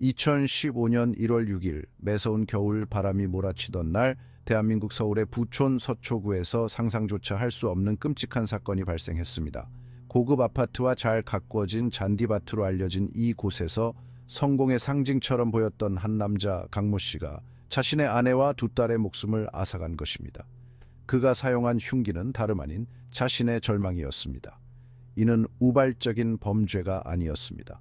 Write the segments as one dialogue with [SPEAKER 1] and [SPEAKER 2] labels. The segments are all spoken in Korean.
[SPEAKER 1] 2015년 1월 6일 매서운 겨울 바람이 몰아치던 날 대한민국 서울의 부촌 서초구에서 상상조차 할 수 없는 끔찍한 사건이 발생했습니다. 고급 아파트와 잘 가꾸어진 잔디밭으로 알려진 이곳에서 성공의 상징처럼 보였던 한 남자 강모 씨가 자신의 아내와 두 딸의 목숨을 앗아간 것입니다. 그가 사용한 흉기는 다름 아닌 자신의 절망이었습니다. 이는 우발적인 범죄가 아니었습니다.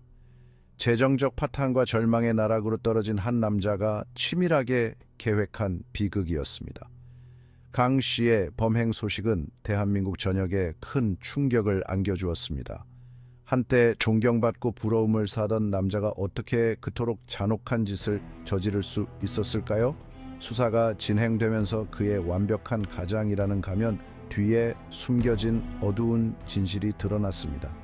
[SPEAKER 1] 재정적 파탄과 절망의 나락으로 떨어진 한 남자가 치밀하게 계획한 비극이었습니다. 강 씨의 범행 소식은 대한민국 전역에 큰 충격을 안겨주었습니다. 한때 존경받고 부러움을 사던 남자가 어떻게 그토록 잔혹한 짓을 저지를 수 있었을까요? 수사가 진행되면서 그의 완벽한 가장이라는 가면 뒤에 숨겨진 어두운 진실이 드러났습니다.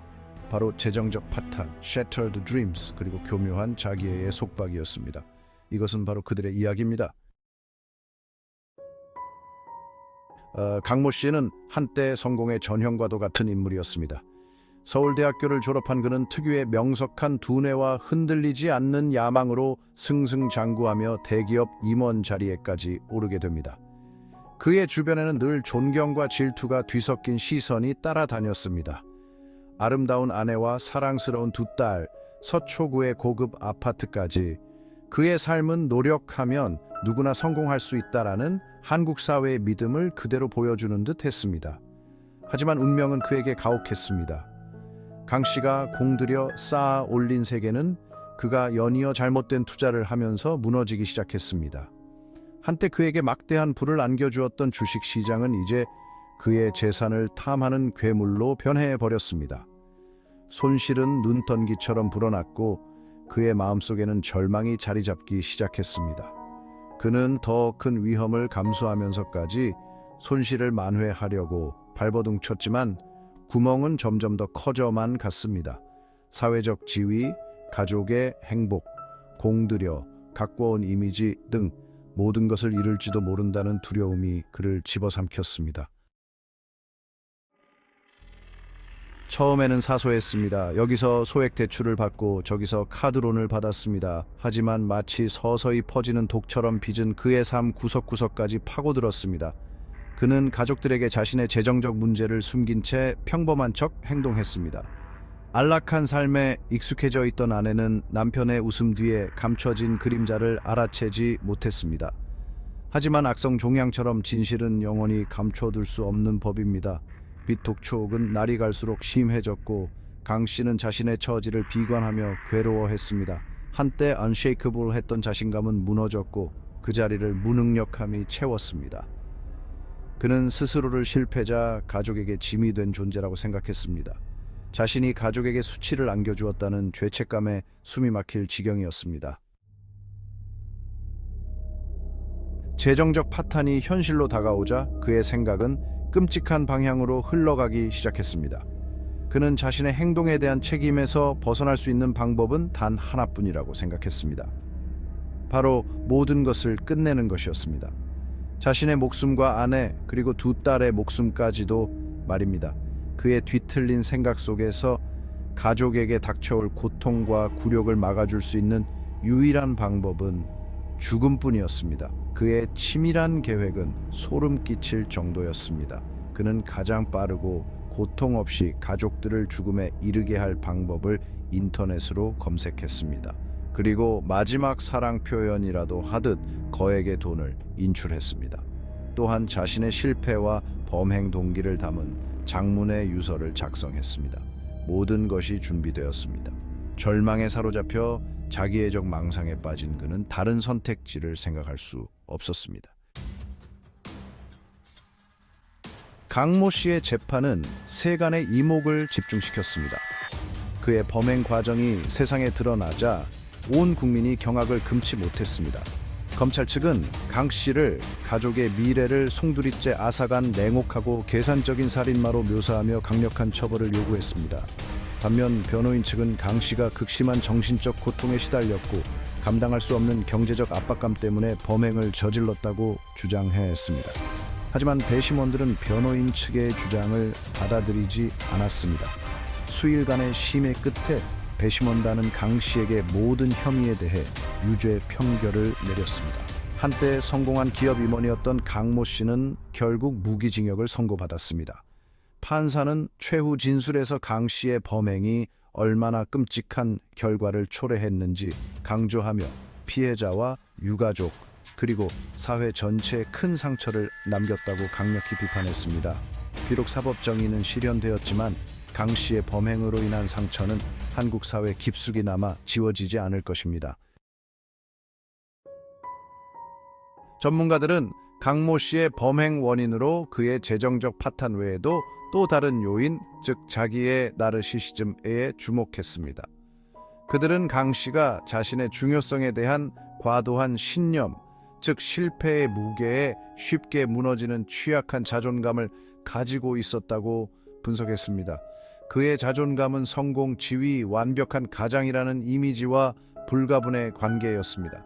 [SPEAKER 1] 바로 재정적 파탄, Shattered Dreams, 그리고 교묘한 자기애의 속박이었습니다. 이것은 바로 그들의 이야기입니다. 강모 씨는 한때 성공의 전형과도 같은 인물이었습니다. 서울대학교를 졸업한 그는 특유의 명석한 두뇌와 흔들리지 않는 야망으로 승승장구하며 대기업 임원 자리에까지 오르게 됩니다. 그의 주변에는 늘 존경과 질투가 뒤섞인 시선이 따라다녔습니다. 아름다운 아내와 사랑스러운 두 딸, 서초구의 고급 아파트까지 그의 삶은 노력하면 누구나 성공할 수 있다라는 한국 사회의 믿음을 그대로 보여주는 듯 했습니다. 하지만 운명은 그에게 가혹했습니다. 강 씨가 공들여 쌓아 올린 세계는 그가 연이어 잘못된 투자를 하면서 무너지기 시작했습니다. 한때 그에게 막대한 부를 안겨주었던 주식시장은 이제 그의 재산을 탐하는 괴물로 변해버렸습니다. 손실은 눈던기처럼 불어났고 그의 마음속에는 절망이 자리 잡기 시작했습니다. 그는 더 큰 위험을 감수하면서까지 손실을 만회하려고 발버둥 쳤지만 구멍은 점점 더 커져만 갔습니다. 사회적 지위, 가족의 행복, 공들여 가꿔온 이미지 등 모든 것을 잃을지도 모른다는 두려움이 그를 집어삼켰습니다. 처음에는 사소했습니다. 여기서 소액 대출을 받고 저기서 카드론을 받았습니다. 하지만 마치 서서히 퍼지는 독처럼 빚은 그의 삶 구석구석까지 파고들었습니다. 그는 가족들에게 자신의 재정적 문제를 숨긴 채 평범한 척 행동했습니다. 안락한 삶에 익숙해져 있던 아내는 남편의 웃음 뒤에 감춰진 그림자를 알아채지 못했습니다. 하지만 악성 종양처럼 진실은 영원히 감춰둘 수 없는 법입니다. 빚 독촉은 날이 갈수록 심해졌고 강 씨는 자신의 처지를 비관하며 괴로워했습니다. 한때 unshakable 했던 자신감은 무너졌고 그 자리를 무능력함이 채웠습니다. 그는 스스로를 실패자, 가족에게 짐이 된 존재라고 생각했습니다. 자신이 가족에게 수치를 안겨주었다는 죄책감에 숨이 막힐 지경이었습니다. 재정적 파탄이 현실로 다가오자 그의 생각은 끔찍한 방향으로 흘러가기 시작했습니다. 그는 자신의 행동에 대한 책임에서 벗어날 수 있는 방법은 단 하나뿐이라고 생각했습니다. 바로 모든 것을 끝내는 것이었습니다. 자신의 목숨과 아내 그리고 두 딸의 목숨까지도 말입니다. 그의 뒤틀린 생각 속에서 가족에게 닥쳐올 고통과 굴욕을 막아줄 수 있는 유일한 방법은 죽음뿐이었습니다. 그의 치밀한 계획은 소름 끼칠 정도였습니다. 그는 가장 빠르고 고통 없이 가족들을 죽음에 이르게 할 방법을 인터넷으로 검색했습니다. 그리고 마지막 사랑 표현이라도 하듯 거액의 돈을 인출했습니다. 또한 자신의 실패와 범행 동기를 담은 장문의 유서를 작성했습니다. 모든 것이 준비되었습니다. 절망에 사로잡혀 자기애적 망상에 빠진 그는 다른 선택지를 생각할 수 없었습니다. 강모 씨의 재판은 세간의 이목을 집중시켰습니다. 그의 범행 과정이 세상에 드러나자 온 국민이 경악을 금치 못했습니다. 검찰 측은 강 씨를 가족의 미래를 송두리째 앗아간 냉혹하고 계산적인 살인마로 묘사하며 강력한 처벌을 요구했습니다. 반면 변호인 측은 강 씨가 극심한 정신적 고통에 시달렸고 감당할 수 없는 경제적 압박감 때문에 범행을 저질렀다고 주장했습니다. 하지만 배심원들은 변호인 측의 주장을 받아들이지 않았습니다. 수일간의 심의 끝에 배심원단은 강 씨에게 모든 혐의에 대해 유죄 판결을 내렸습니다. 한때 성공한 기업 임원이었던 강모 씨는 결국 무기징역을 선고받았습니다. 판사는 최후 진술에서 강 씨의 범행이 얼마나 끔찍한 결과를 초래했는지 강조하며 피해자와 유가족 그리고 사회 전체에 큰 상처를 남겼다고 강력히 비판했습니다. 비록 사법 정의는 실현되었지만 강 씨의 범행으로 인한 상처는 한국 사회에 깊숙이 남아 지워지지 않을 것입니다. 전문가들은 강모 씨의 범행 원인으로 그의 재정적 파탄 외에도 또 다른 요인, 즉 자기의 나르시시즘에 주목했습니다. 그들은 강 씨가 자신의 중요성에 대한 과도한 신념, 즉 실패의 무게에 쉽게 무너지는 취약한 자존감을 가지고 있었다고 분석했습니다. 그의 자존감은 성공, 지위, 완벽한 가장이라는 이미지와 불가분의 관계였습니다.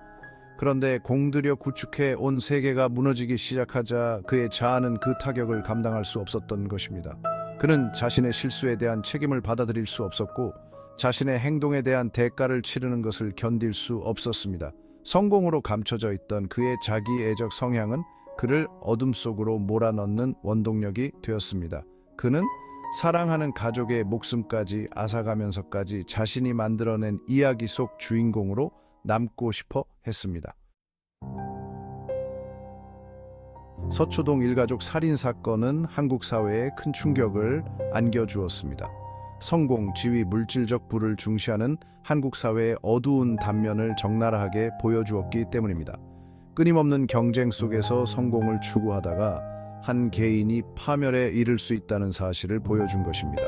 [SPEAKER 1] 그런데 공들여 구축해 온 세계가 무너지기 시작하자 그의 자아는 그 타격을 감당할 수 없었던 것입니다. 그는 자신의 실수에 대한 책임을 받아들일 수 없었고 자신의 행동에 대한 대가를 치르는 것을 견딜 수 없었습니다. 성공으로 감춰져 있던 그의 자기애적 성향은 그를 어둠 속으로 몰아넣는 원동력이 되었습니다. 그는 사랑하는 가족의 목숨까지 앗아가면서까지 자신이 만들어낸 이야기 속 주인공으로 남고 싶어 했습니다. 서초동 일가족 살인 사건은 한국 사회에 큰 충격을 안겨주었습니다. 성공, 지위, 물질적 부를 중시하는 한국 사회의 어두운 단면을 적나라하게 보여주었기 때문입니다. 끊임없는 경쟁 속에서 성공을 추구하다가 한 개인이 파멸에 이를 수 있다는 사실을 보여준 것입니다.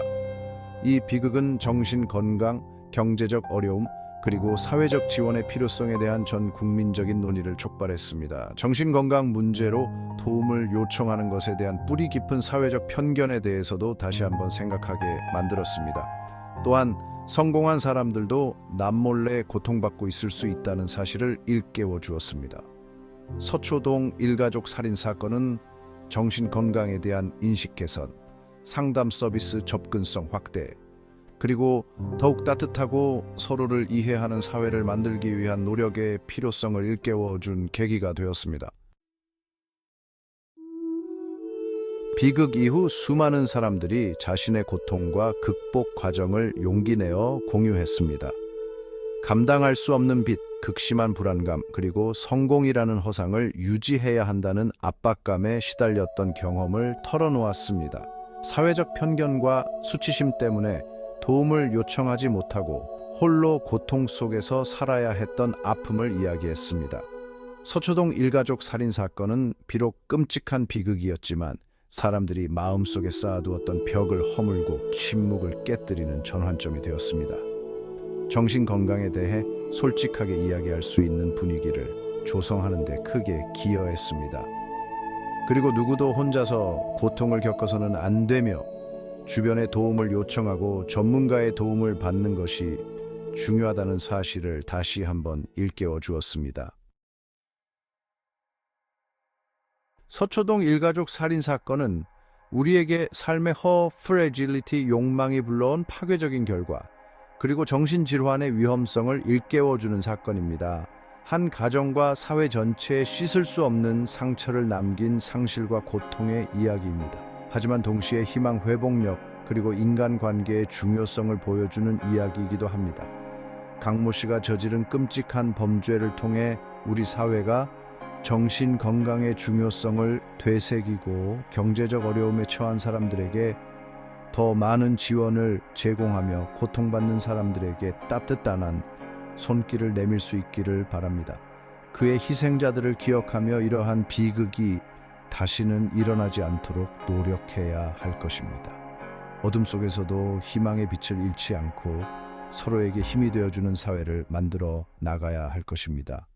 [SPEAKER 1] 이 비극은 정신 건강, 경제적 어려움, 그리고 사회적 지원의 필요성에 대한 전 국민적인 논의를 촉발했습니다. 정신건강 문제로 도움을 요청하는 것에 대한 뿌리 깊은 사회적 편견에 대해서도 다시 한번 생각하게 만들었습니다. 또한 성공한 사람들도 남몰래 고통받고 있을 수 있다는 사실을 일깨워 주었습니다. 서초동 일가족 살인 사건은 정신건강에 대한 인식 개선, 상담 서비스 접근성 확대, 그리고 더욱 따뜻하고 서로를 이해하는 사회를 만들기 위한 노력의 필요성을 일깨워준 계기가 되었습니다. 비극 이후 수많은 사람들이 자신의 고통과 극복 과정을 용기 내어 공유했습니다. 감당할 수 없는 빚, 극심한 불안감, 그리고 성공이라는 허상을 유지해야 한다는 압박감에 시달렸던 경험을 털어놓았습니다. 사회적 편견과 수치심 때문에 도움을 요청하지 못하고 홀로 고통 속에서 살아야 했던 아픔을 이야기했습니다. 서초동 일가족 살인 사건은 비록 끔찍한 비극이었지만 사람들이 마음속에 쌓아두었던 벽을 허물고 침묵을 깨뜨리는 전환점이 되었습니다. 정신건강에 대해 솔직하게 이야기할 수 있는 분위기를 조성하는 데 크게 기여했습니다. 그리고 누구도 혼자서 고통을 겪어서는 안 되며 주변의 도움을 요청하고 전문가의 도움을 받는 것이 중요하다는 사실을 다시 한번 일깨워 주었습니다. 서초동 일가족 살인 사건은 우리에게 삶의 프레질리티 욕망이 불러온 파괴적인 결과, 그리고 정신질환의 위험성을 일깨워주는 사건입니다. 한 가정과 사회 전체에 씻을 수 없는 상처를 남긴 상실과 고통의 이야기입니다. 하지만 동시에 희망 회복력 그리고 인간관계의 중요성을 보여주는 이야기이기도 합니다. 강모 씨가 저지른 끔찍한 범죄를 통해 우리 사회가 정신 건강의 중요성을 되새기고 경제적 어려움에 처한 사람들에게 더 많은 지원을 제공하며 고통받는 사람들에게 따뜻한 손길을 내밀 수 있기를 바랍니다. 그의 희생자들을 기억하며 이러한 비극이 다시는 일어나지 않도록 노력해야 할 것입니다. 어둠 속에서도 희망의 빛을 잃지 않고 서로에게 힘이 되어주는 사회를 만들어 나가야 할 것입니다.